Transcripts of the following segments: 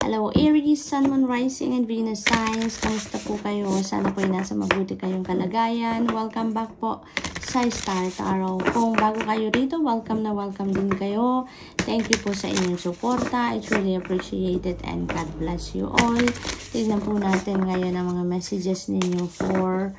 Hello Aries, Sun, Moon, Rising, and Venus signs. Kamusta po kayo? Sana po ay nasa mabuti kayong kalagayan. Welcome back po sa Star Tarot. Kung bago kayo rito, welcome na welcome din kayo. Thank you po sa inyong suporta. I truly appreciate it and God bless you all. Tignan po natin ngayon ang mga messages ninyo for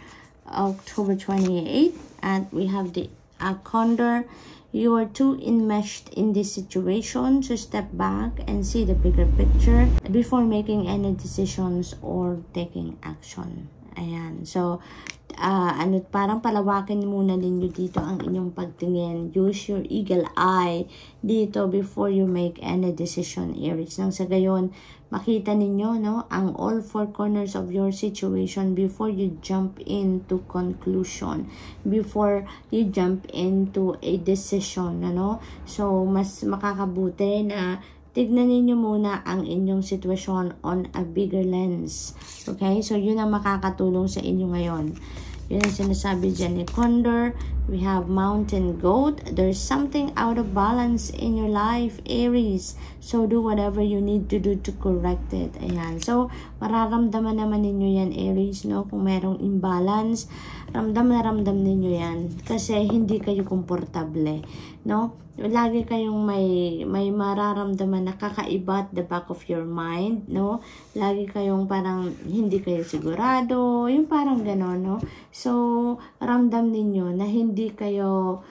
October 28. And we have the Condor. You are too enmeshed in this situation to step back and see the bigger picture before making any decisions or taking action. Ayan. So, parang palawakin muna ninyo dito ang inyong pagtingin. Use your eagle eye dito before you make any decision, Aries. Nang sa gayon, makita ninyo, no, ang all four corners of your situation before you jump into conclusion, before you jump into a decision, ano. So, mas makakabuti na tignan ninyo muna ang inyong sitwasyon on a bigger lens. Okay? So, yun ang makakatulong sa inyo ngayon. Yun ang sinasabi dyan ni Condor. We have Mountain Goat. There's something out of balance in your life, Aries. So, do whatever you need to do to correct it. Ayan. So, mararamdaman naman ninyo yan, Aries, no? Kung merong imbalance, ramdam na ramdam ninyo yan. Kasi hindi kayo komportable, no? Lagi kayong may mararamdaman na kakaiba at the back of your mind, no? Lagi kayong parang hindi kayo sigurado, yung parang gano'n, no? So, ramdam ninyo na hindi kayo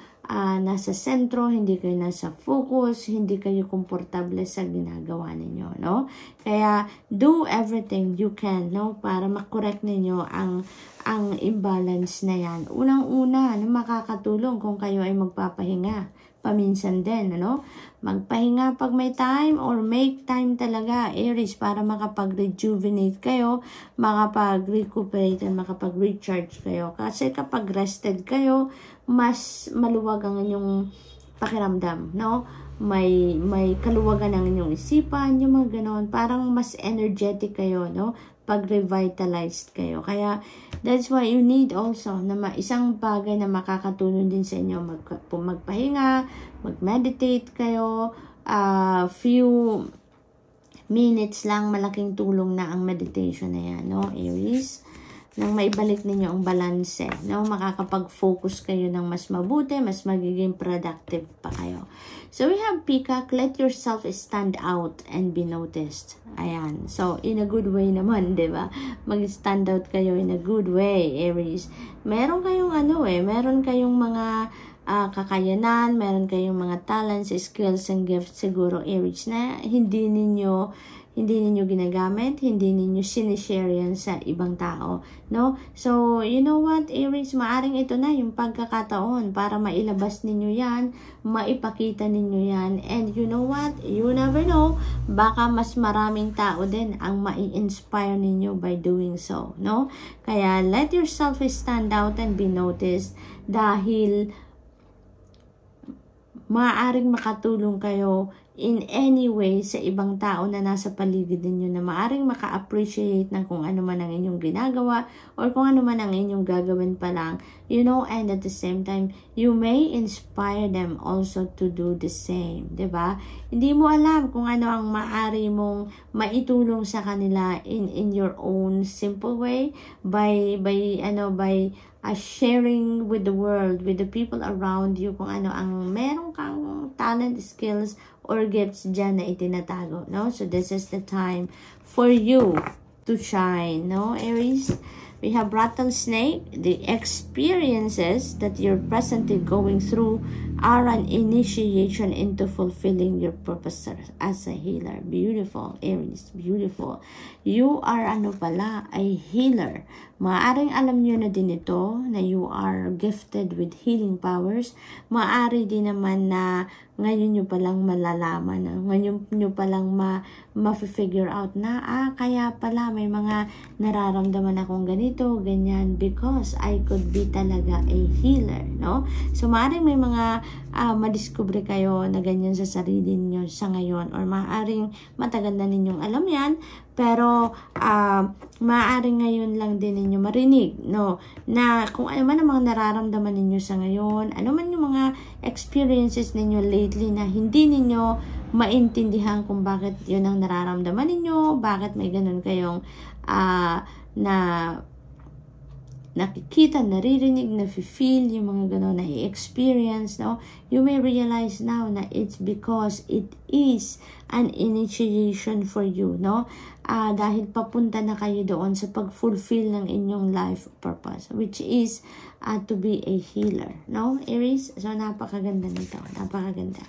nasa sentro, hindi kayo nasa focus, hindi kayo komportable sa ginagawa ninyo, no? Kaya, do everything you can, no? Para makorek ninyo ang imbalance na yan. Unang-una, na makakatulong kung kayo ay magpapahinga. Paminsan din, ano? Magpahinga pag may time or make time talaga, Aries, para makapag-rejuvenate kayo, makapag-recuperate and makapag-recharge kayo. Kasi kapag rested kayo, mas maluwag ang inyong pakiramdam, no? May kaluwagan ang inyong isipan, yung mga ganon. Parang mas energetic kayo, no? Pag-revitalized kayo. Kaya, that's why you need also na isang bagay na makakatulong din sa inyo. Magpahinga, mag-meditate kayo, few minutes lang, malaking tulong na ang meditation na yan, no, Aries? Nang maibalik ninyo ang balance, no? Makakapag-focus kayo ng mas mabuti, mas magiging productive pa kayo. So, we have Peacock. Let yourself stand out and be noticed. Ayan. So, in a good way naman, di ba? Mag-stand out kayo in a good way, Aries. Meron kayong meron kayong mga kakayanan, meron kayong mga talents, skills, and gifts siguro, Aries, na hindi ninyo ginagamit, hindi ninyo sinishare yan sa ibang tao, no? So, you know what, Aries, maaring ito na yung pagkakataon para mailabas ninyo yan, maipakita ninyo yan, and you know what, you never know, baka mas maraming tao din ang mai-inspire ninyo by doing so, no? Kaya, let yourself stand out and be noticed dahil maaaring makatulong kayo in any way sa ibang tao na nasa paligid ninyo na maaring maka-appreciate ng kung ano man ang inyong ginagawa or kung ano man ang inyong gagawin pa lang, you know, and at the same time, you may inspire them also to do the same, diba? Hindi mo alam kung ano ang maaari mong maitulong sa kanila in your own simple way by sharing with the world, with the people around you, kung ano ang meron kang talent, skills, or gifts dyan na itinatago, no? So, this is the time for you to shine, no, Aries? We have Rattlesnake. The experiences that you're presently going through are an initiation into fulfilling your purpose as a healer. Beautiful, Aries. Beautiful. You are a healer. Maaring alam nyo na din ito na you are gifted with healing powers. Maari din naman na ngayon nyo palang malalaman, ngayon nyo palang ma-figure out na, kaya pala may mga nararamdaman akong ganito, ganyan, because I could be talaga a healer, no? So, maaaring may mga madiscover kayo na ganyan sa sarili niyo sa ngayon, or maaaring matagal na ninyong alam yan, pero maaaring ngayon lang din ninyo marinig, no, na kung ano man ang mga nararamdaman ninyo sa ngayon, ano man yung mga experiences ninyo lately na hindi ninyo maintindihan kung bakit yun ang nararamdaman ninyo, bakit may ganun kayong na nakikita, naririnig, na-feel, yung mga gano'n na i-experience, no? You may realize now na it's because it is an initiation for you, no? Dahil papunta na kayo doon sa pag-fulfill ng inyong life purpose, which is to be a healer, no? Aries, so napakaganda nito, napakaganda.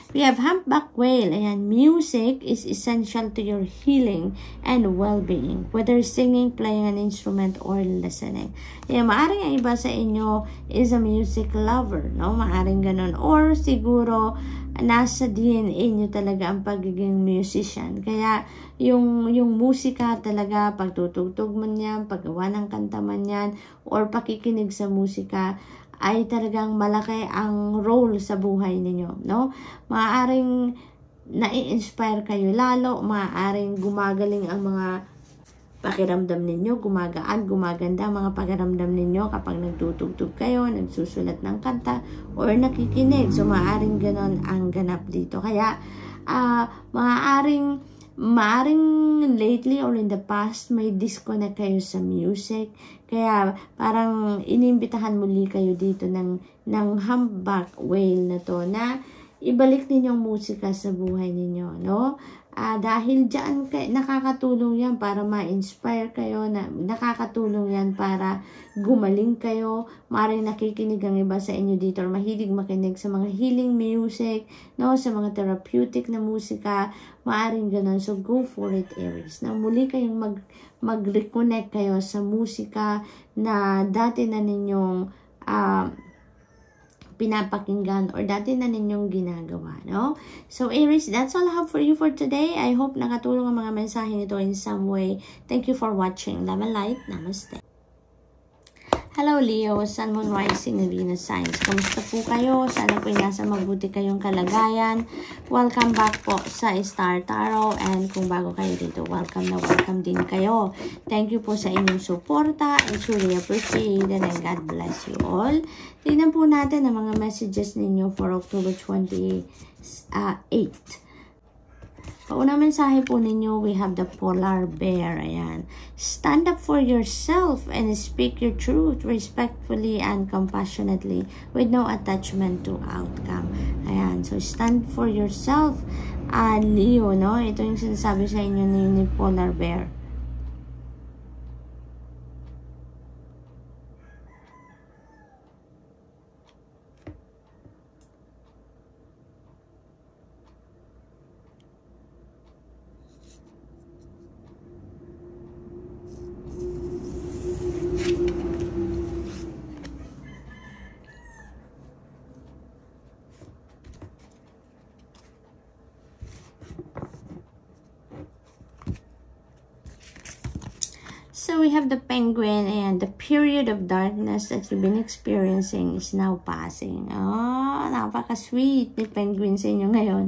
We have humpback whale. Ayan, music is essential to your healing and well-being, whether singing, playing an instrument, or listening. Ayan, maaring ang iba sa inyo is a music lover, no? Maaring ganun. Or siguro, nasa DNA nyo talaga ang pagiging musician. Kaya, yung musika talaga, pagtutugtog man yan, paggawa ng kanta man yan, or pakikinig sa musika, ay talagang malaki ang role sa buhay ninyo, no? Maaaring nai-inspire kayo lalo, maaaring gumagaling ang mga pakiramdam ninyo, gumagaan, gumaganda ang mga pakiramdam ninyo kapag nagtutugtog kayo, nagsusulat ng kanta, or nakikinig. So, maaaring ganon ang ganap dito. Kaya, maaaring lately or in the past, may disconnect kayo sa music. Kaya parang inimbitahan muli kayo dito ng humpback whale na to na ibalik ninyong musika sa buhay ninyo, no? Dahil dyan nakakatulong yan para ma-inspire kayo, nakakatulong yan para gumaling kayo. Maring nakikinig ang iba sa inyo dito or mahilig makinig sa mga healing music, no? Sa mga therapeutic na musika, maaring ganun. So, go for it, Aries. Na muli kayong mag-reconnect kayo sa musika na dati na ninyong pinapakinggan or dati na ninyong ginagawa, no? So, Aries, that's all I have for you for today. I hope nakatulong ang mga mensahe nito in some way. Thank you for watching. Love and light. Namaste. Hello, Leo. Sun, Moon, Rising, and Venus signs. Kamusta po kayo? Sana po nasa mabuti kayong kalagayan. Welcome back po sa Star Tarot. And kung bago kayo dito, welcome na welcome din kayo. Thank you po sa inyong suporta. I truly appreciate it and God bless you all. Tingnan po natin ang mga messages ninyo for October 28. Paunang mensahe po ninyo, we have the polar bear. Ayan. Stand up for yourself and speak your truth respectfully and compassionately with no attachment to outcome. Ayan. So, stand for yourself. Leo, no? Ito yung sinasabi sa inyo ni polar bear. So we have the penguin and the period of darkness that you've been experiencing is now passing. Napaka-sweet ni penguin sa inyo ngayon.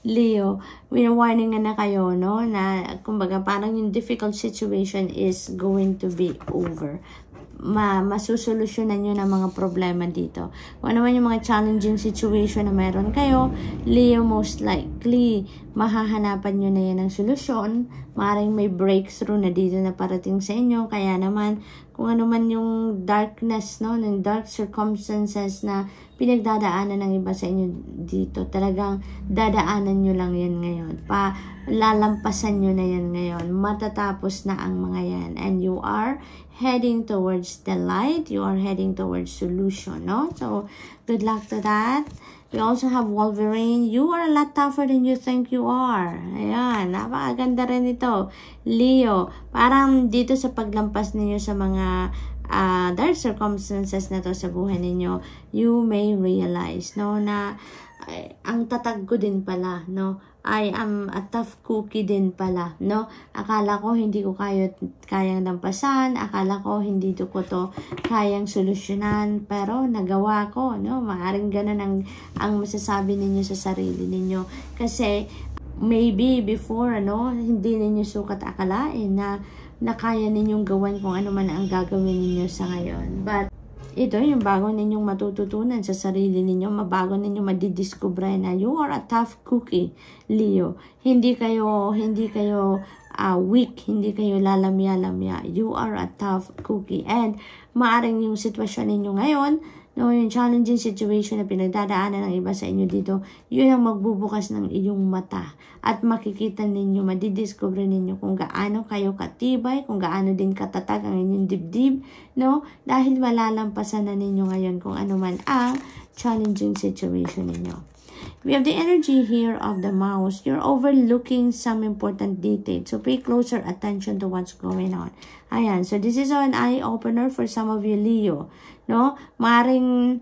Leo, warning na kayo, no? Na kumbaga parang yung difficult situation is going to be over. Masusolusyonan nyo ng mga problema dito. Kung ano man yung mga challenging situation na meron kayo, Leo, most likely, mahahanapan nyo na yan ng solusyon. Maaaring may breakthrough na dito na parating sa inyo. Kaya naman, kung ano man yung darkness, no, ng dark circumstances na pinagdadaanan ng iba sa inyo dito, talagang dadaanan nyo lang yan ngayon. Lalampasan nyo na yan ngayon. Matatapos na ang mga yan. And you are heading towards the light. You are heading towards solution, no? So, good luck to that. We also have Wolverine. You are a lot tougher than you think you are. Ayan, napakaganda rin ito. Leo, parang dito sa paglampas ninyo sa mga dark circumstances na to sa buhay ninyo, you may realize, no, na ang tatag ko din pala, no? I am a tough cookie din pala, no? Akala ko hindi ko kayang lampasan, akala ko hindi ko to kayang solusyonan, pero nagawa ko, no? Maaring ganun ang masasabi ninyo sa sarili ninyo. Kasi maybe before, no, hindi ninyo sukat akalain na kaya ninyong gawin kung ano man ang gagawin ninyo sa ngayon. But ito yung bago ninyong matututunan sa sarili ninyo, mabago ninyong madidiscover na you are a tough cookie, Leo. Hindi kayo weak, hindi kayo lalamya-lamya. You are a tough cookie. And maaring yung sitwasyon ninyo ngayon, no, yung challenging situation na pinagdadaanan ng iba sa inyo dito, yun ang magbubukas ng iyong mata. At makikita ninyo, madidiscover ninyo kung gaano kayo katibay, kung gaano din katatag ang inyong dibdib, no? Dahil malalampasan na ninyo ngayon kung ano man ang challenging situation ninyo. We have the energy here of the mouse. You're overlooking some important details. So, pay closer attention to what's going on. Ayan. So, this is an eye-opener for some of you, Leo. No? Maring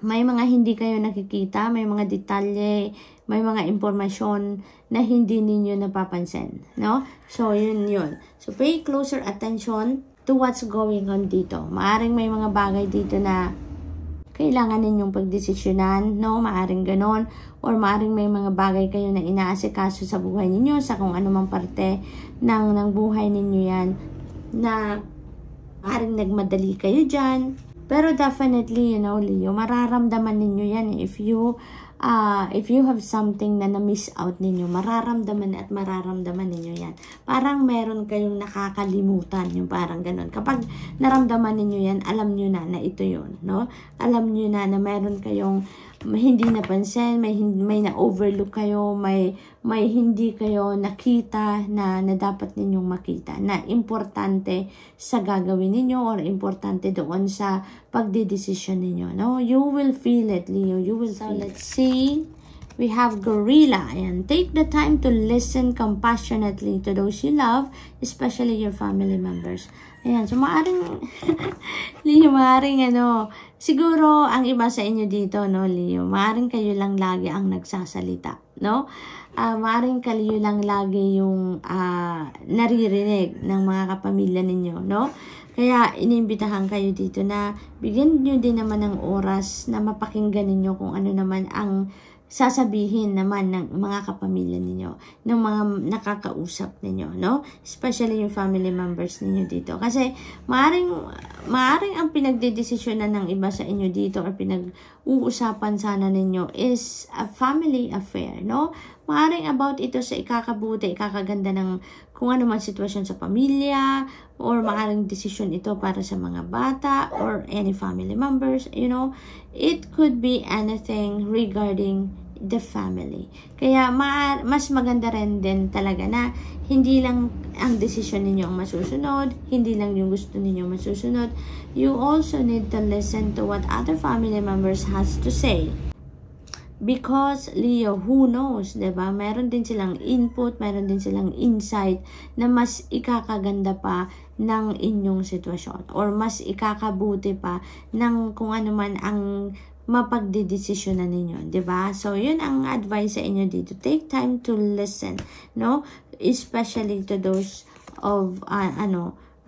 may mga hindi kayo nakikita, may mga detalye, may mga impormasyon na hindi ninyo napapansin. No? So, yun. So, pay closer attention to what's going on dito. Maaring may mga bagay dito na kailangan ninyong pagdesisyonan, no? Maaring ganon. Or maaring may mga bagay kayo na inaasikaso sa buhay ninyo, sa kung anumang parte ng buhay ninyo yan, na maaring nagmadali kayo dyan. Pero definitely, Leo, mararamdaman ninyo yan. If you have something na na-miss out ninyo, mararamdaman ninyo yan. Parang meron kayong nakakalimutan, yung parang ganun. Kapag naramdaman ninyo yan, alam nyo na ito yun, no? Alam nyo na meron kayong hindi napansin, may na-overlook kayo, may hindi kayo nakita na dapat ninyong makita, na importante sa gagawin ninyo or importante doon sa pagdidesisyon ninyo, no? You will feel it, Leo. You will feel it. Let's see. We have Gorilla. And take the time to listen compassionately to those you love, especially your family members. Ayan. So, maaring, Leo, maaring siguro ang iba sa inyo dito, no, Leo, maaring kayo lang lagi ang nagsasalita, no? Maaring kayo lang lagi yung naririnig ng mga kapamilya ninyo, no? Kaya iniimbitahan kayo dito na bigyan nyo din naman ng oras na mapakinggan ninyo kung ano naman ang sasabihin naman ng mga kapamilya ninyo, ng mga nakakausap ninyo, no? Especially yung family members ninyo dito. Kasi maaring ang pinagdedesisyonan ng iba sa inyo dito or pinag-uusapan sana ninyo is a family affair, no? Maaring about ito sa ikakabuti, ikakaganda ng kung ano man sitwasyon sa pamilya, or maaring desisyon ito para sa mga bata or any family members, it could be anything regarding the family. Kaya mas maganda rin din talaga na hindi lang ang desisyon ninyo ang masusunod, hindi lang yung gusto ninyo masusunod. You also need to listen to what other family members has to say. Because, Leo, who knows, diba? Meron din silang input, meron din silang insight na mas ikakaganda pa ng inyong sitwasyon or mas ikakabuti pa ng kung ano man ang mapagdidesisyonan ninyo, diba? So, yun ang advice sa inyo dito. Take time to listen, no? Especially to those of,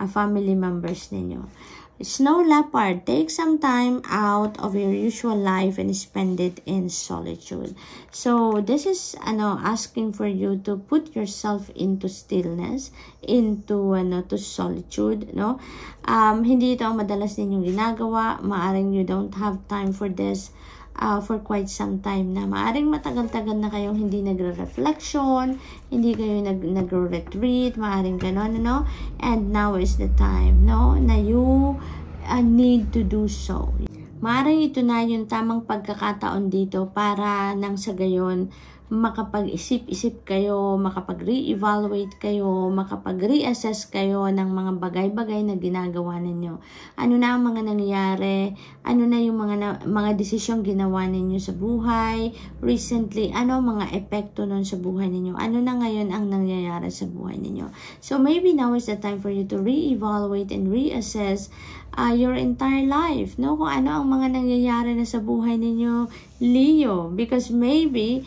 family members ninyo. Snow Leopard, take some time out of your usual life and spend it in solitude. So, this is asking for you to put yourself into stillness, into to solitude, no? Hindi ito ang madalas ninyong ginagawa. Maaring you don't have time for this for quite some time na. Maaring matagal-tagal na kayong hindi nagre-reflection, hindi kayo nagre-retreat, maaring ganon, no? And now is the time, no? Na you need to do so. Maaring ito na yung tamang pagkakataon dito para nang sa gayon makapag-isip-isip kayo, makapag-re-evaluate kayo, makapag-reassess kayo ng mga bagay-bagay na ginagawa ninyo. Ano na ang mga nangyayari? Ano na yung mga desisyong ginawa ninyo sa buhay? Recently, ano mga epekto nun sa buhay ninyo? Ano na ngayon ang nangyayari sa buhay ninyo? So, maybe now is the time for you to re-evaluate and reassess your entire life, no? Kung ano ang mga nangyayari na sa buhay ninyo, Leo. Because maybe,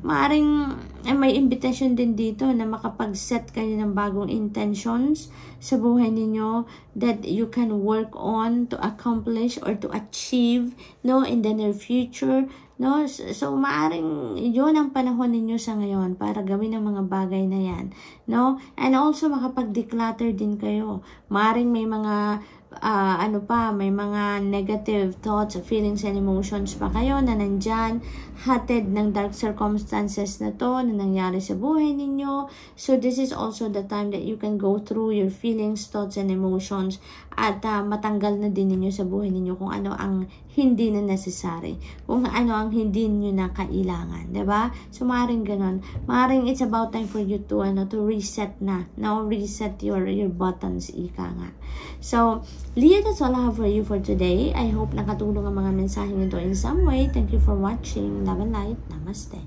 maaring may invitation din dito na makapag-set kayo ng bagong intentions sa buhay ninyo that you can work on to accomplish or to achieve, in the near future, no? So maaring yun ang panahon ninyo sa ngayon para gawin ang mga bagay na yan, no? And also makapag-declutter din kayo. Maaring may mga may mga negative thoughts, feelings, and emotions pa kayo na nandyan, hatid ng dark circumstances na to na nangyari sa buhay ninyo. So this is also the time that you can go through your feelings, thoughts, and emotions at matanggal na din ninyo sa buhay ninyo kung ano ang hindi na necessary, kung ano ang hindi nyo na kailangan, diba? So maaaring ganon, maaaring it's about time for you to reset na, reset your buttons, ika nga. So Leo, that's all I have for you for today. I hope nakatulong ang mga mensaheng ito in some way. Thank you for watching. Love and light. Namaste.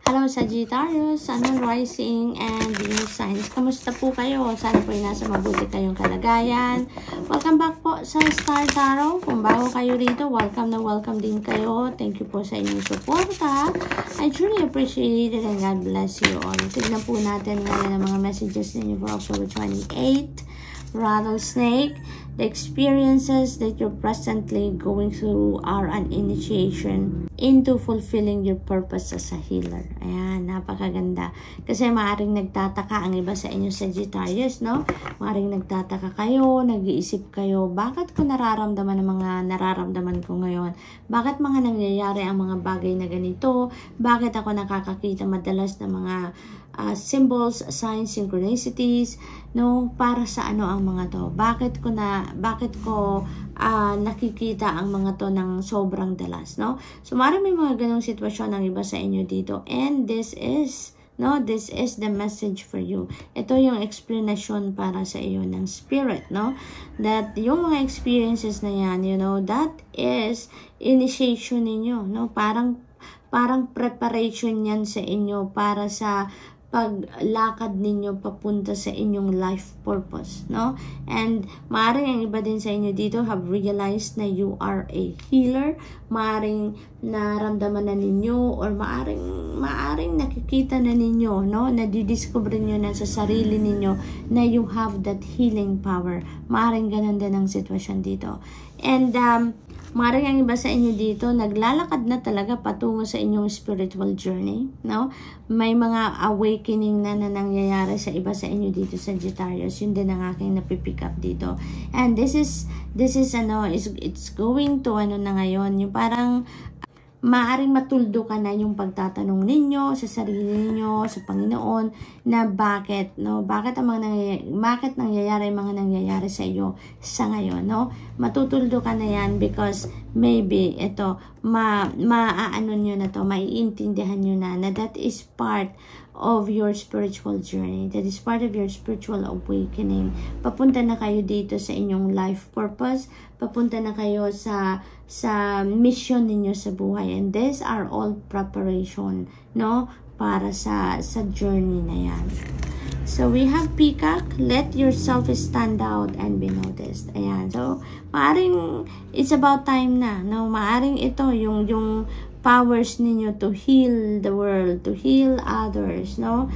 Hello Sagittarius, Sun, Rising, and Venus signs. Kamusta po kayo? Sana po ay nasa mabuti kayong kalagayan. Welcome back po sa Star Tarot. Kung bago kayo rito, welcome na welcome din kayo. Thank you po sa inyong suporta. I truly appreciate it and God bless you all. Tignan po natin ngayon ang mga messages ninyo for October 28. Rattlesnake, the experiences that you're presently going through are an initiation into fulfilling your purpose as a healer. Ayan, napakaganda. Kasi maaring nagtataka ang iba sa inyo Sagittarius, no? Maaring nagtataka kayo, nag-iisip kayo, bakit ko nararamdaman ang mga nararamdaman ko ngayon? Bakit mga nangyayari ang mga bagay na ganito? Bakit ako nakakakita madalas ng mga symbols, signs, synchronicities, no? Para sa ano ang mga to? Bakit ko nakikita ang mga to ng sobrang dalas, no? So may mga ganong sitwasyon ng iba sa inyo dito, and this is the message for you. Ito yung explanation para sa iyo ng spirit, no? That yung mga experiences na yan, that is initiation ninyo, no? Parang preparation yan sa inyo para sa paglakad ninyo papunta sa inyong life purpose, no? And maaring ang iba din sa inyo dito have realized na you are a healer. Maaring naramdaman na ninyo, or maaring nakikita na ninyo, no? Nadidiscover niyo na sa sarili ninyo na you have that healing power. Maaring ganun din ang sitwasyon dito. And maaring ang iba sa inyo dito, naglalakad na talaga patungo sa inyong spiritual journey, no? May mga awakening na nangyayari sa iba sa inyo dito, Sagittarius. Yun din ang aking napipick up dito. And this is it's going to na ngayon, yung parang maaring matuldo ka na yung pagtatanong ninyo sa sarili ninyo, sa Panginoon, na bakit nangyayari ang mga nangyayari sa iyo sa ngayon, no? Matutuldo ka na yan because maybe ito, maaano nyo na to, maiintindihan nyo na that is part of your spiritual journey. That is part of your spiritual awakening. Papunta na kayo dito sa inyong life purpose. Papunta na kayo sa mission ninyo sa buhay. And these are all preparation, no? Para sa journey na yan. So we have Peacock, let yourself stand out and be noticed. Ayan. So maaring it's about time na, no? Maaring ito yung powers ninyo to heal the world, to heal others, no?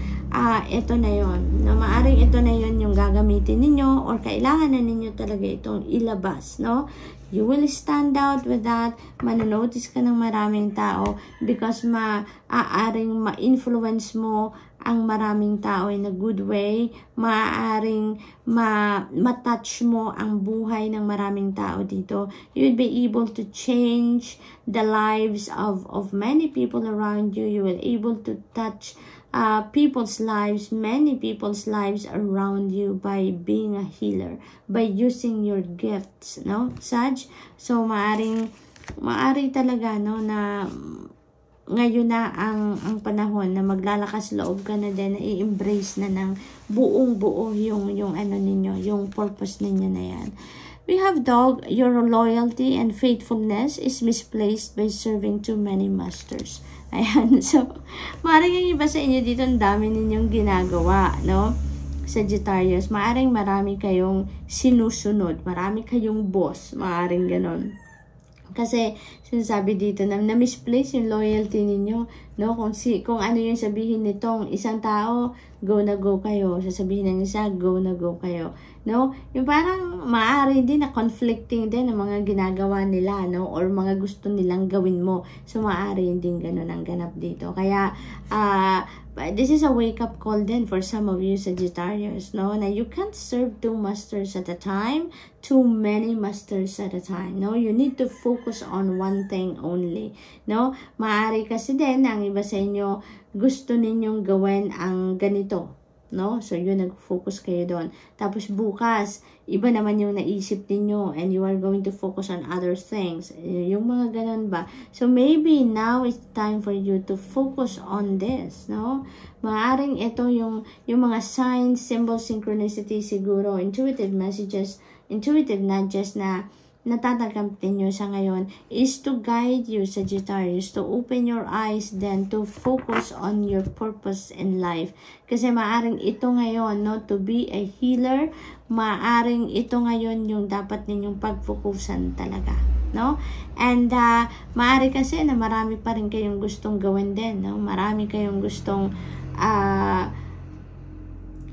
Ito na yon, no? Maaring ito na yon yung gagamitin ninyo, or kailangan na ninyo talaga itong ilabas, no? You will stand out with that. Manonotice ka ng maraming tao because maaaring ma-influence mo ang maraming tao in a good way. Maaaring ma-touch mo ang buhay ng maraming tao dito. You will be able to change the lives of many people around you. You will able to touch people's lives, many people's lives around you by being a healer, by using your gifts, no, Sag? So maari talaga, no, na ngayon na ang panahon na maglalakas loob ka na din, na i-embrace na ng buong-buo yung ninyo, yung purpose ninyo na yan. We have Dog, your loyalty and faithfulness is misplaced by serving too many masters. Ayan, so maaaring yung iba sa inyo dito, ang dami ninyong ginagawa, no? Sagittarius, maaaring marami kayong sinusunod, marami kayong boss, maaaring ganon. Kasi sinasabi dito na misplace yung loyalty ninyo no? Kung ano yung sabihin nitong isang tao, go na go kayo. Sasabihin ng isa, go na go kayo, no? Yung parang maaari din na conflicting din ang mga ginagawa nila, no? Or mga gusto nilang gawin mo. So maaari din ganun ang ganap dito. Kaya this is a wake-up call din for some of you Sagittarius, no? Na you can't serve two masters at a time, too many masters at a time, no? You need to focus on one thing only, no? Maaari kasi din ang iba sa inyo gusto ninyong gawin ang ganito, no? So yun, nag-focus kayo doon. Tapos bukas, iba naman yung naisip ninyo and you are going to focus on other things. Yung mga ganun ba? So maybe now is time for you to focus on this, no? Maaring ito yung mga signs, symbols, synchronicity siguro, intuitive messages, intuitive nudges na natatanggap ninyo sa ngayon is to guide you, Sagittarius, to open your eyes then to focus on your purpose in life. Kasi maaring ito ngayon, no, to be a healer, maaring ito ngayon yung dapat ninyong pagfokusan talaga, no? And maari kasi na marami pa rin kayong gustong gawin din, no? Marami kayong gustong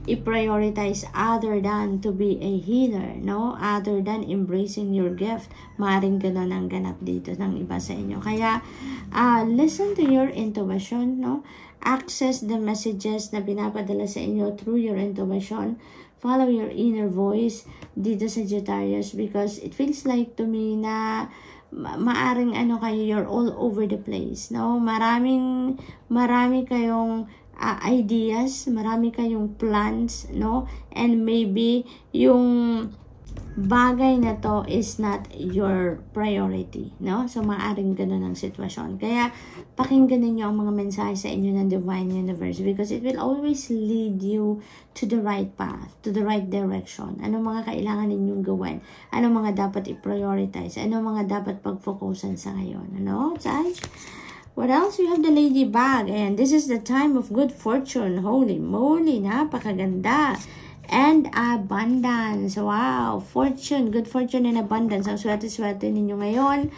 i-prioritize other than to be a healer, no? Other than embracing your gift. Maring ganon ang ganap dito ng iba sa inyo. Kaya, listen to your intuition, no? Access the messages na pinapadala sa inyo through your intuition. Follow your inner voice dito sa Sagittarius because it feels like to me na maaring kayo, you're all over the place, no? Marami kayong ideas, marami kayong plans, no? And maybe yung bagay na to is not your priority, no? So maaring ganun ang sitwasyon. Kaya pakinggan niyo ang mga mensahe sa inyo ng Divine Universe because it will always lead you to the right path, to the right direction. Ano mga kailangan ninyong gawin? Ano mga dapat i-prioritize? Ano mga dapat pag-focusan sa ngayon? Ano, Sag? What else? We have the Ladybug. And this is the time of good fortune. Holy moly, napakaganda. And abundance. Wow. Fortune. Good fortune and abundance. Ang swerte-swerte ninyo ngayon.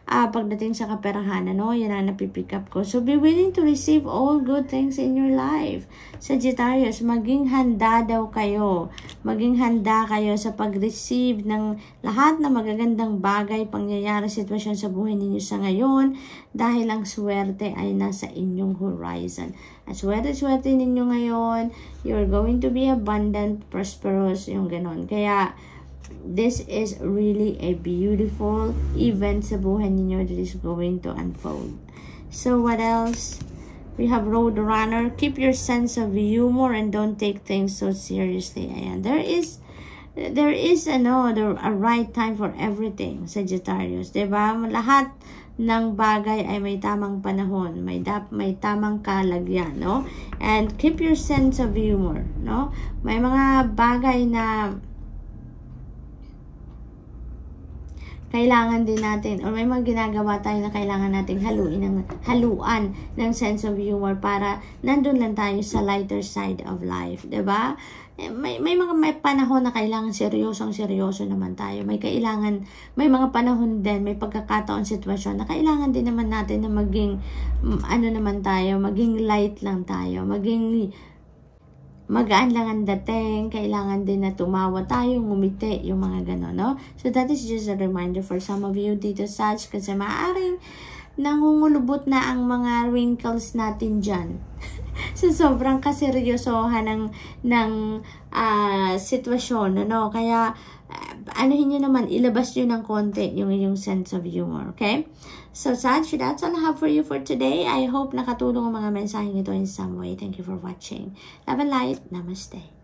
Pagdating sa kaperahan, yan ang napipick up ko. So, be willing to receive all good things in your life. Sagittarius, maging handa daw kayo. Maging handa kayo sa pag-receive ng lahat na magagandang bagay, pangyayari, sitwasyon sa buhay ninyo sa ngayon dahil ang swerte ay nasa inyong horizon. At swerte-swerte ninyo ngayon, you're going to be abundant, prosperous, yung ganon. Kaya, this is really a beautiful event sa buhay ninyo that is going to unfold. So, what else? We have Roadrunner. Keep your sense of humor and don't take things so seriously. Ayan. There is a right time for everything, Sagittarius. Diba? Lahat ng bagay ay may tamang panahon, may tamang kalagyan, no? And keep your sense of humor, no? May mga bagay na kailangan din natin, or may mga ginagawa tayo na kailangan nating haluan ng sense of humor para nandun lang tayo sa lighter side of life, diba? May panahon na kailangan seryoso naman tayo. May mga panahon din, may pagkakataon, sitwasyon na kailangan din naman natin na maging, maging light lang tayo, magaan lang ang dating, kailangan din na tumawa tayo, ngumiti, yung mga gano'n, no? So, that is just a reminder for some of you dito, Sag, kasi maaaring nangungulubot na ang mga wrinkles natin dyan. So, sobrang kaseryosohan ng sitwasyon, no? Kaya, anuhin nyo naman, ilabas nyo ng konti yung sense of humor, okay? So, Sag, that's all I have for you for today. I hope nakatulong ang mga mensaheng ito in some way. Thank you for watching. Love and light. Namaste.